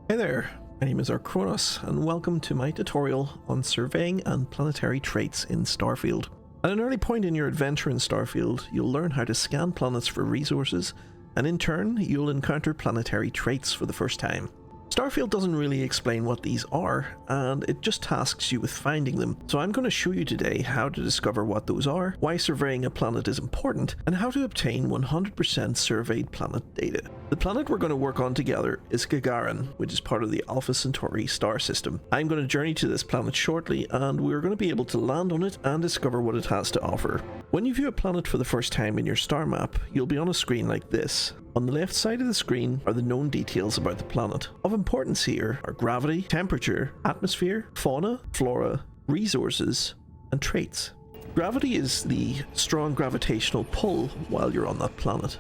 Hey there, my name is Archronos, and welcome to my tutorial on surveying and planetary traits in Starfield. At an early point in your adventure in Starfield, you'll learn how to scan planets for resources, and in turn, you'll encounter planetary traits for the first time. Starfield doesn't really explain what these are, and it just tasks you with finding them, so I'm going to show you today how to discover what those are, why surveying a planet is important, and how to obtain 100% surveyed planet data. The planet we're going to work on together is Gagarin, which is part of the Alpha Centauri star system. I'm going to journey to this planet shortly, and we're going to be able to land on it and discover what it has to offer. When you view a planet for the first time in your star map, you'll be on a screen like this. On the left side of the screen are the known details about the planet. Of importance here are gravity, temperature, atmosphere, fauna, flora, resources, and traits. Gravity is the strong gravitational pull while you're on that planet.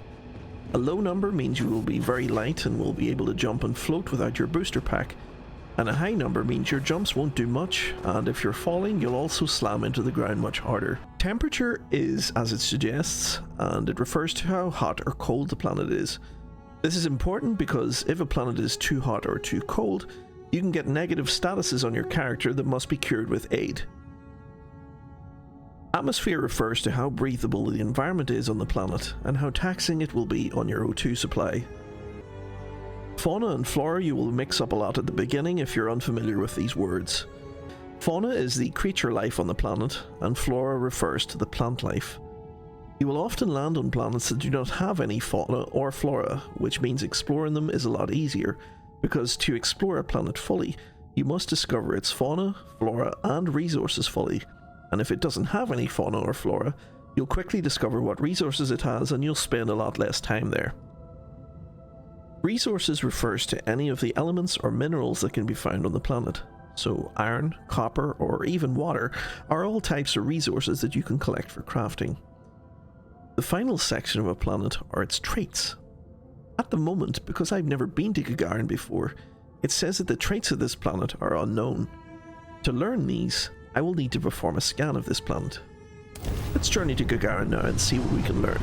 A low number means you will be very light and will be able to jump and float without your booster pack, and a high number means your jumps won't do much, and if you're falling you'll also slam into the ground much harder. Temperature is as it suggests, and it refers to how hot or cold the planet is. This is important because if a planet is too hot or too cold, you can get negative statuses on your character that must be cured with aid. Atmosphere refers to how breathable the environment is on the planet, and how taxing it will be on your O2 supply. Fauna and flora you will mix up a lot at the beginning if you're unfamiliar with these words. Fauna is the creature life on the planet, and flora refers to the plant life. You will often land on planets that do not have any fauna or flora, which means exploring them is a lot easier, because to explore a planet fully, you must discover its fauna, flora, and resources fully, and if it doesn't have any fauna or flora, you'll quickly discover what resources it has and you'll spend a lot less time there. Resources refers to any of the elements or minerals that can be found on the planet. So iron, copper, or even water are all types of resources that you can collect for crafting. The final section of a planet are its traits. At the moment, because I've never been to Gagarin before, it says that the traits of this planet are unknown. To learn these, I will need to perform a scan of this planet. Let's journey to Gagarin now and see what we can learn.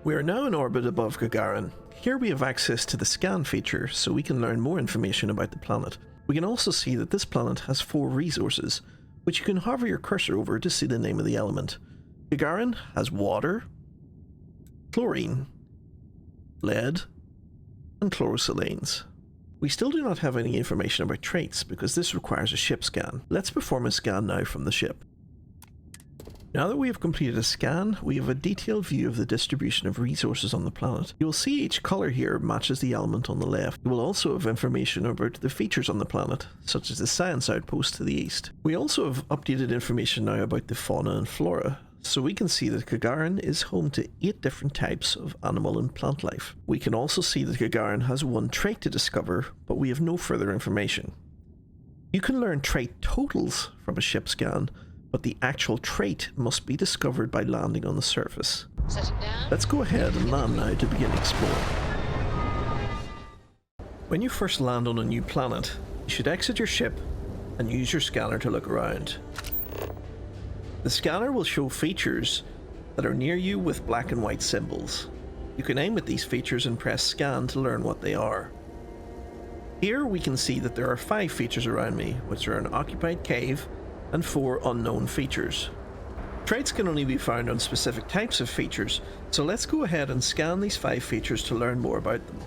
We are now in orbit above Gagarin. Here we have access to the scan feature, so we can learn more information about the planet. We can also see that this planet has 4 resources, which you can hover your cursor over to see the name of the element. Gagarin has water, chlorine, lead, and chlorosilanes. We still do not have any information about traits because this requires a ship scan. Let's perform a scan now from the ship. Now that we have completed a scan, we have a detailed view of the distribution of resources on the planet. You will see each colour here matches the element on the left. You will also have information about the features on the planet, such as the science outpost to the east. We also have updated information now about the fauna and flora, so we can see that Gagarin is home to 8 different types of animal and plant life. We can also see that Gagarin has 1 trait to discover, but we have no further information. You can learn trait totals from a ship scan, but the actual trait must be discovered by landing on the surface. Let's go ahead and land now to begin exploring. When you first land on a new planet, you should exit your ship and use your scanner to look around. The scanner will show features that are near you with black and white symbols. You can aim at these features and press scan to learn what they are. Here we can see that there are 5 features around me, which are an occupied cave, and 4 unknown features. Traits can only be found on specific types of features, so let's go ahead and scan these 5 features to learn more about them.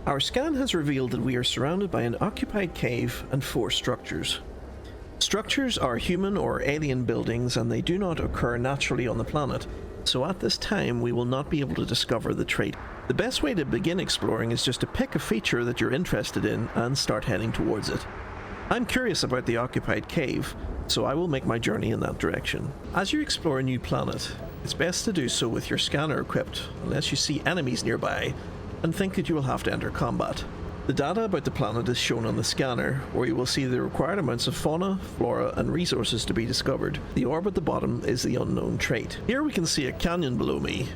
Our scan has revealed that we are surrounded by an occupied cave and 4 structures. Structures are human or alien buildings and they do not occur naturally on the planet, so at this time we will not be able to discover the trait. The best way to begin exploring is just to pick a feature that you're interested in and start heading towards it. I'm curious about the occupied cave, so I will make my journey in that direction. As you explore a new planet, it's best to do so with your scanner equipped, unless you see enemies nearby and think that you will have to enter combat. The data about the planet is shown on the scanner, where you will see the required amounts of fauna, flora, and resources to be discovered. The orb at the bottom is the unknown trait. Here we can see a canyon below me,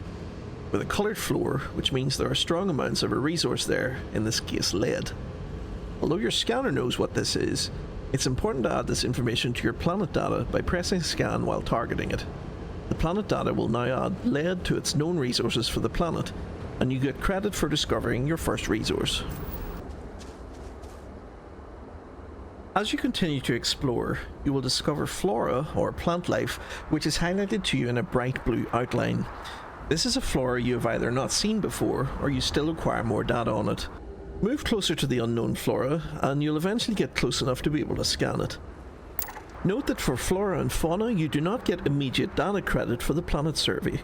with a coloured floor, which means there are strong amounts of a resource there, in this case lead. Although your scanner knows what this is, It's important to add this information to your planet data by pressing scan while targeting it. The planet data will now add lead to its known resources for the planet, and you get credit for discovering your first resource. As you continue to explore, you will discover flora or plant life, which is highlighted to you in a bright blue outline. This is a flora you have either not seen before, or you still require more data on it. Move closer to the unknown flora, and you'll eventually get close enough to be able to scan it. Note that for flora and fauna, you do not get immediate data credit for the planet survey,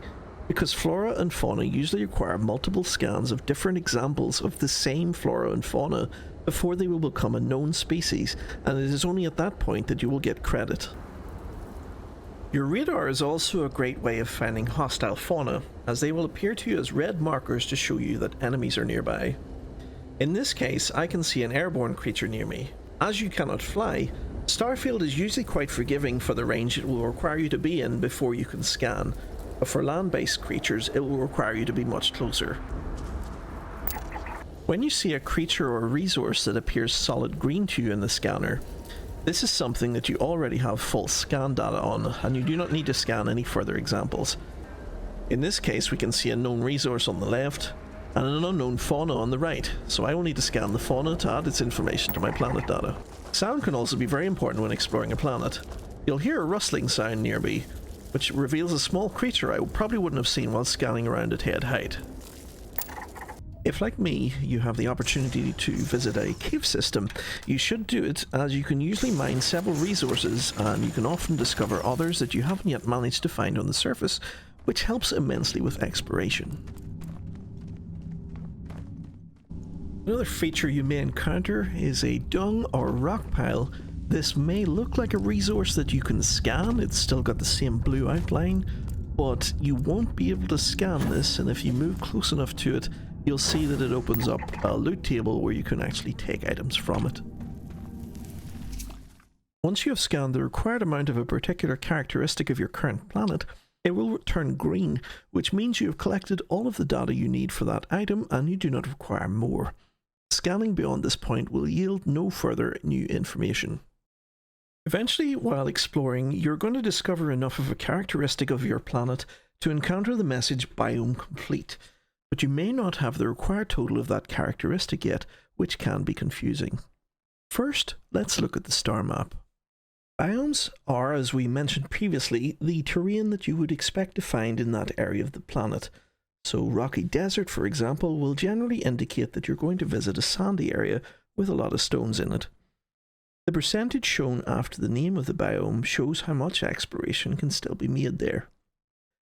because flora and fauna usually require multiple scans of different examples of the same flora and fauna before they will become a known species, and it is only at that point that you will get credit. Your radar is also a great way of finding hostile fauna, as they will appear to you as red markers to show you that enemies are nearby. In this case, I can see an airborne creature near me. As you cannot fly, Starfield is usually quite forgiving for the range it will require you to be in before you can scan, but for land-based creatures it will require you to be much closer. When you see a creature or resource that appears solid green to you in the scanner, this is something that you already have full scan data on, and you do not need to scan any further examples. In this case, we can see a known resource on the left, and an unknown fauna on the right, so I will need to scan the fauna to add its information to my planet data. Sound can also be very important when exploring a planet. You'll hear a rustling sound near me, which reveals a small creature I probably wouldn't have seen while scanning around at head height. If, like me, you have the opportunity to visit a cave system, you should do it, as you can usually mine several resources, and you can often discover others that you haven't yet managed to find on the surface, which helps immensely with exploration. Another feature you may encounter is a dung or rock pile. This may look like a resource that you can scan, it's still got the same blue outline, but you won't be able to scan this, and if you move close enough to it, you'll see that it opens up a loot table where you can actually take items from it. Once you have scanned the required amount of a particular characteristic of your current planet, it will turn green, which means you have collected all of the data you need for that item and you do not require more. Scanning beyond this point will yield no further new information. Eventually, while exploring, you're going to discover enough of a characteristic of your planet to encounter the message "Biome complete," but you may not have the required total of that characteristic yet, which can be confusing. First, let's look at the star map. Biomes are, as we mentioned previously, the terrain that you would expect to find in that area of the planet. So rocky desert, for example, will generally indicate that you're going to visit a sandy area with a lot of stones in it. The percentage shown after the name of the biome shows how much exploration can still be made there.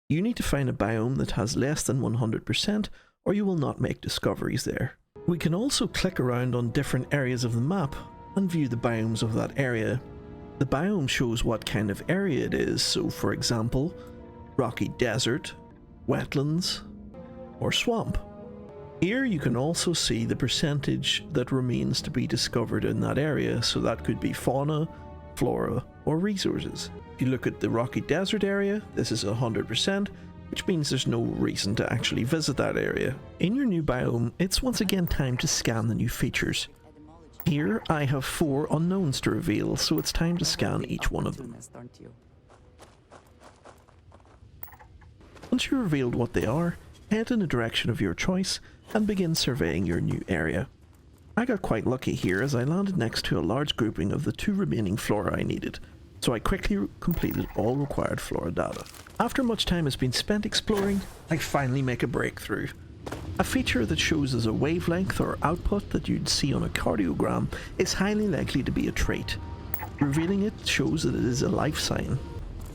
You need to find a biome that has less than 100%, or you will not make discoveries there. We can also click around on different areas of the map and view the biomes of that area. The biome shows what kind of area it is, so for example, rocky desert, wetlands, or swamp. Here you can also see the percentage that remains to be discovered in that area, so that could be fauna, flora, or resources. If you look at the rocky desert area, this is 100%, which means there's no reason to actually visit that area. In your new biome, it's once again time to scan the new features. Here I have 4 unknowns to reveal, so it's time to scan each one of them. Once you've revealed what they are, head in the direction of your choice and begin surveying your new area. I got quite lucky here as I landed next to a large grouping of the 2 remaining flora I needed, so I quickly completed all required flora data. After much time has been spent exploring, I finally make a breakthrough. A feature that shows as a wavelength or output that you'd see on a cardiogram is highly likely to be a trait. Revealing it shows that it is a life sign.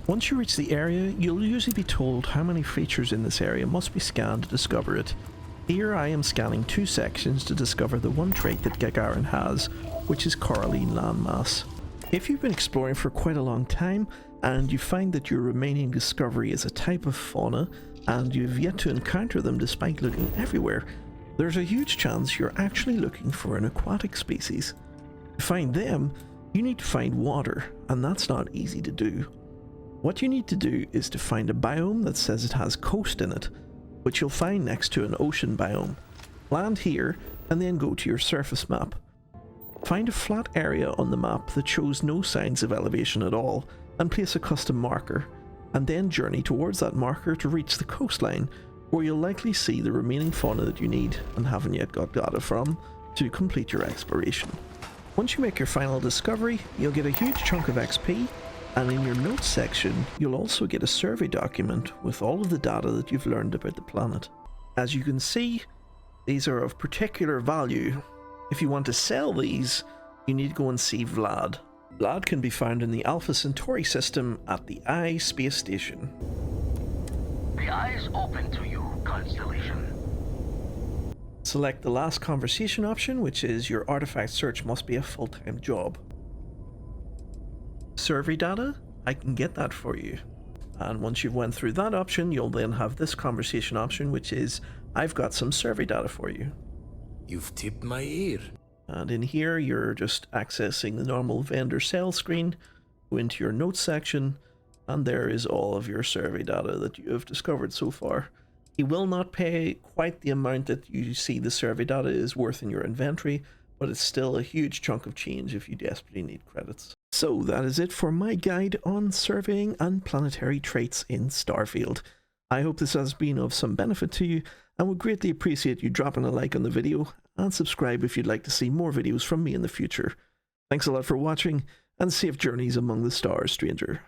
Once you reach the area, you'll usually be told how many features in this area must be scanned to discover it. Here I am scanning 2 sections to discover the one trait that Gagarin has, which is coralline landmass. If you've been exploring for quite a long time, and you find that your remaining discovery is a type of fauna, and you've yet to encounter them despite looking everywhere, there's a huge chance you're actually looking for an aquatic species. To find them, you need to find water, and that's not easy to do. What you need to do is to find a biome that says it has coast in it, which you'll find next to an ocean biome. Land here, and then go to your surface map. Find a flat area on the map that shows no signs of elevation at all and place a custom marker, and then journey towards that marker to reach the coastline, where you'll likely see the remaining fauna that you need and haven't yet got data from to complete your exploration. Once you make your final discovery, you'll get a huge chunk of XP, and in your notes section you'll also get a survey document with all of the data that you've learned about the planet. As you can see, these are of particular value. If you want to sell these, you need to go and see Vlad. Vlad can be found in the Alpha Centauri system at the Eye space station. The eye is open to you, Constellation. Select the last conversation option, which is your artifact search must be a full-time job. Survey data? I can get that for you. And once you've went through that option, you'll then have this conversation option, which is I've got some survey data for you. You've tipped my ear. And in here, you're just accessing the normal vendor sales screen. Go into your notes section, and there is all of your survey data that you have discovered so far. You will not pay quite the amount that you see the survey data is worth in your inventory, but it's still a huge chunk of change if you desperately need credits. So that is it for my guide on surveying and planetary traits in Starfield. I hope this has been of some benefit to you, and would greatly appreciate you dropping a like on the video and subscribe if you'd like to see more videos from me in the future. Thanks a lot for watching, and safe journeys among the stars, stranger.